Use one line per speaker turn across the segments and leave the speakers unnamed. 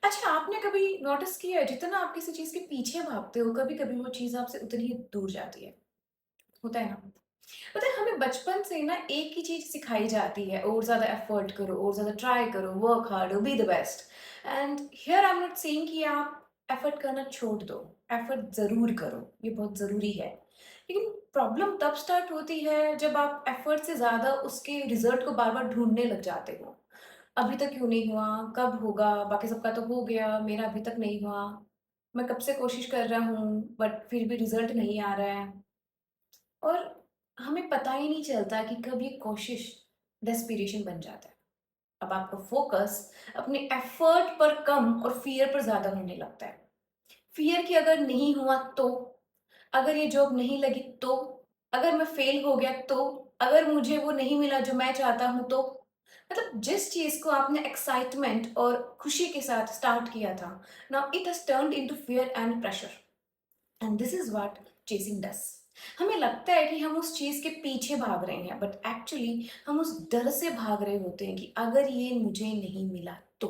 अच्छा, आपने कभी नोटिस किया है जितना आप किसी चीज़ के पीछे भागते हो, कभी-कभी वो चीज़ आपसे उतनी ही दूर जाती है? होता है ना? पता है हमें बचपन से ना एक ही चीज़ सिखाई जाती है और ज़्यादा एफर्ट करो और ज़्यादा ट्राई करो, work hard, be the best. And here I am not saying कि आप एफर्ट करना छोड़ दो, एफर्ट ज़रूर करो, ये बहुत ज़रूरी है। लेकिन प्रॉब्लम तब स्टार्ट होती है जब आप एफर्ट से ज़्यादा उसके रिजल्ट को बार-बार ढूँढने लग जाते हो। अभी तक क्यों नहीं हुआ? कब होगा? बाकी सबका तो हो गया, मेरा अभी तक नहीं हुआ। मैं कब से कोशिश कर रहा हूँ बट फिर भी रिजल्ट नहीं आ रहा है। और हमें पता ही नहीं चलता कि कब ये कोशिश डेस्पिरेशन बन जाता है। अब आपका फोकस अपने एफर्ट पर कम और फियर पर ज़्यादा होने लगता है। फियर कि अगर नहीं हुआ तो? अगर ये जॉब नहीं लगी तो? अगर मैं फेल हो गया तो? अगर मुझे वो नहीं मिला जो मैं चाहता हूँ तो? मतलब जिस चीज़ को आपने एक्साइटमेंट और खुशी के साथ स्टार्ट किया था, now it has turned into fear and pressure. And this is what chasing does. हमें लगता है कि हम उस चीज के पीछे भाग रहे हैं बट एक्चुअली हम उस डर से भाग रहे होते हैं कि अगर ये मुझे नहीं मिला तो।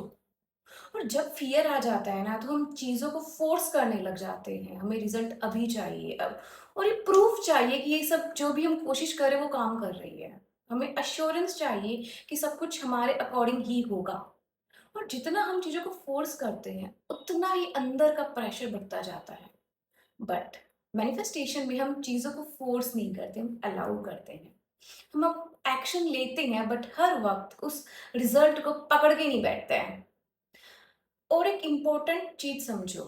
और जब फियर आ जाता है ना तो हम चीजों को फोर्स करने लग जाते हैं, हमें रिजल्ट अभी चाहिए अब, और ये प्रूफ चाहिए कि ये सब जो भी हम कोशिश करें वो काम कर रही है। हमें अश्योरेंस चाहिए कि सब कुछ हमारे अकॉर्डिंग ही होगा। और जितना हम चीजों को फोर्स करते हैं उतना ही अंदर का प्रेशर बढ़ता जाता है। बट मैनिफेस्टेशन में हम चीज़ों को फोर्स नहीं करते, हम अलाउ करते हैं। हम अब एक्शन लेते हैं बट हर वक्त उस रिजल्ट को पकड़ के नहीं बैठते हैं। और एक इम्पोर्टेंट चीज समझो,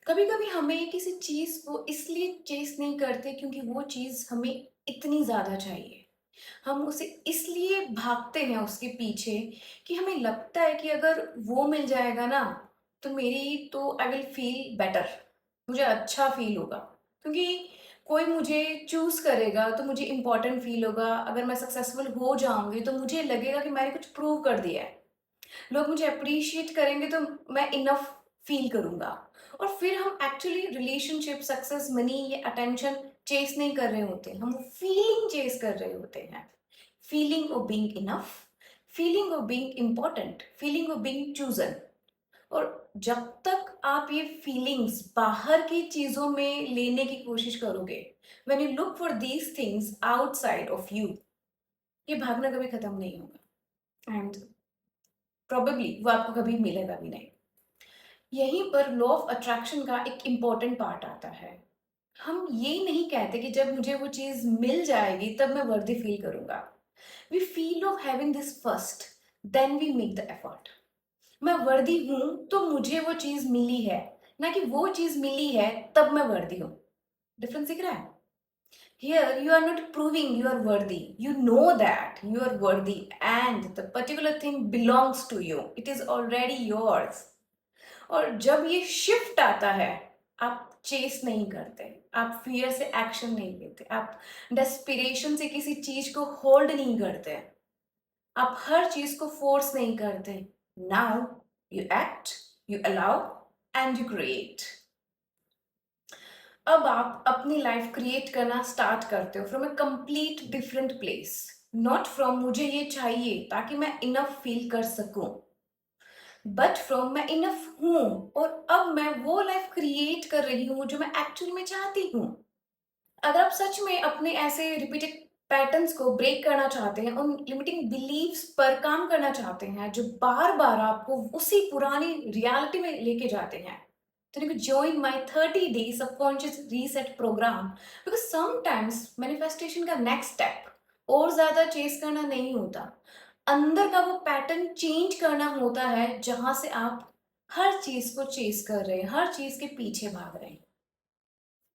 कभी कभी हमें किसी चीज को इसलिए चेस नहीं करते क्योंकि वो चीज हमें इतनी ज्यादा चाहिए। हम उसे इसलिए भागते हैं उसके पीछे कि हमें लगता है कि अगर वो मिल जाएगा ना तो मेरी तो आई विल फील बेटर, मुझे अच्छा फील होगा। क्योंकि कोई मुझे चूज करेगा तो मुझे इम्पोर्टेंट फील होगा, अगर मैं सक्सेसफुल हो जाऊंगी तो मुझे लगेगा कि मैंने कुछ प्रूव कर दिया है। लोग मुझे अप्रिशिएट करेंगे तो मैं इनफ फील करूंगा। और फिर हम एक्चुअली रिलेशनशिप, सक्सेस, मनी या अटेंशन चेस नहीं कर रहे होते, हम फीलिंग चेस कर रहे होते हैं। Feeling of being enough, feeling of being important, feeling of being chosen. और जब तक आप ये फीलिंग्स बाहर की चीजों में लेने की कोशिश करोगे, when you look for these things outside of you, ये भागना कभी खत्म नहीं होगा। एंड प्रोबेबली वो आपको कभी मिलेगा भी नहीं। यहीं पर लॉ ऑफ अट्रैक्शन का एक इम्पॉर्टेंट पार्ट आता है। हम ये नहीं कहते कि जब मुझे वो चीज मिल जाएगी तब मैं वर्दी फील करूंगा। We feel of having this first, then we make the effort. मैं वर्दी हूं तो मुझे वो चीज मिली है, ना कि वो चीज मिली है तब मैं वर्दी हूं। डिफरेंस दिख रहा है? Here, you are not proving you are worthy. You know that you are worthy and the particular thing belongs to you. It is already yours. और जब ये शिफ्ट आता है, आप चेस नहीं करते, आप फियर से एक्शन नहीं लेते, आप डेस्पिरेशन से किसी चीज को होल्ड नहीं करते, आप हर चीज को फोर्स नहीं करते। Now you act, you allow and you create. अब आप अपनी लाइफ क्रिएट करना स्टार्ट करते हो from a complete different place. Not from मुझे ये चाहिए ताकि मैं इनफ फील कर सकूं, बट फ्रॉम मैं इनफ हूं और अब मैं वो लाइफ क्रिएट कर रही हूं जो मैं एक्चुअली में चाहती हूँ। अगर आप सच में अपने ऐसे रिपीटेड पैटर्न्स को ब्रेक करना चाहते हैं, उन लिमिटिंग बिलीव्स पर काम करना चाहते हैं जो बार बार आपको उसी पुरानी रियलिटी में लेके जाते हैं, then you could join my 30-day subconscious reset program, because sometimes manifestation का next step और ज्यादा चेस करना नहीं होता, अंदर का वो पैटर्न चेंज करना होता है जहां से आप हर चीज को चेस कर रहे हैं, हर चीज के पीछे भाग रहे हैं।